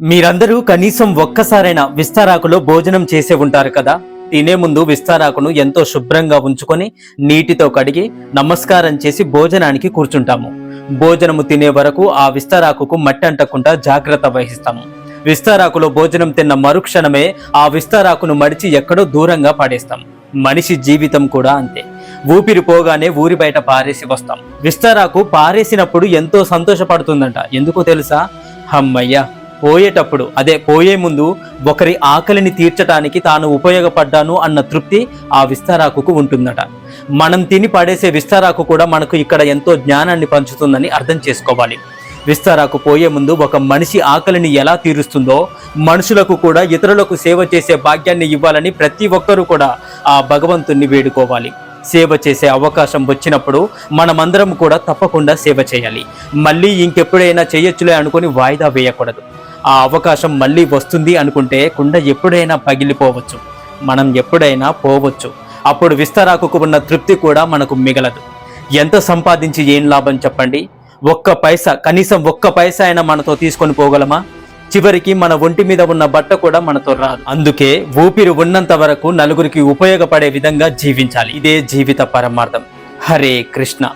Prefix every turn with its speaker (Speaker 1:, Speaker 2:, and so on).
Speaker 1: మీరందరూ కనీసం ఒక్కసారైనా విస్తారాకులో భోజనం చేసే ఉంటారు కదా. తినే ముందు విస్తారాకును ఎంతో శుభ్రంగా ఉంచుకొని నీటితో కడిగి నమస్కారం చేసి భోజనానికి కూర్చుంటాము. భోజనము తినే వరకు ఆ విస్తారాకుకు మట్టి అంటకుండా జాగ్రత్త వహిస్తాము. విస్తారాకులో భోజనం తిన్న మరుక్షణమే ఆ విస్తారాకును మడిచి ఎక్కడో దూరంగా పడేస్తాం. మనిషి జీవితం కూడా అంతే. ఊపిరి పోగానే ఊరి బయట పారేసి వస్తాం. విస్తారాకు పారేసినప్పుడు ఎంతో సంతోషపడుతుందంట. ఎందుకో తెలుసా? అమ్మయ్య, పోయేటప్పుడు పోయే ముందు ఒకరి ఆకలిని తీర్చడానికి తాను ఉపయోగపడ్డాను అన్న తృప్తి ఆ విస్తారాకుకు ఉంటుందట. మనం తిని పడేసే విస్తారాకు కూడా మనకు ఇక్కడ ఎంతో జ్ఞానాన్ని పంచుతుందని అర్థం చేసుకోవాలి. విస్తారాకు పోయే ముందు ఒక మనిషి ఆకలిని ఎలా తీరుస్తుందో మనుషులకు కూడా ఇతరులకు సేవ చేసే భాగ్యాన్ని ఇవ్వాలని ప్రతి ఒక్కరూ కూడా ఆ భగవంతుణ్ణి వేడుకోవాలి. సేవ చేసే అవకాశం వచ్చినప్పుడు మనమందరం కూడా తప్పకుండా సేవ చేయాలి. మళ్ళీ ఇంకెప్పుడైనా చేయొచ్చులే అనుకుని వాయిదా వేయకూడదు. ఆ అవకాశం మళ్ళీ వస్తుంది అనుకుంటే కుండ ఎప్పుడైనా పగిలిపోవచ్చు, మనం ఎప్పుడైనా పోవచ్చు. అప్పుడు విస్తారాకుకు ఉన్న తృప్తి కూడా మనకు మిగలదు. ఎంత సంపాదించి ఏం లాభం చెప్పండి? ఒక్క పైసా, కనీసం ఒక్క పైసా అయినా మనతో తీసుకొని పోగలమా? చివరికి మన ఒంటి మీద ఉన్న బట్ట కూడా మనతో రాదు. అందుకే ఊపిరి ఉన్నంత వరకు నలుగురికి ఉపయోగపడే విధంగా జీవించాలి. ఇదే జీవిత పరమార్థం. హరే కృష్ణ.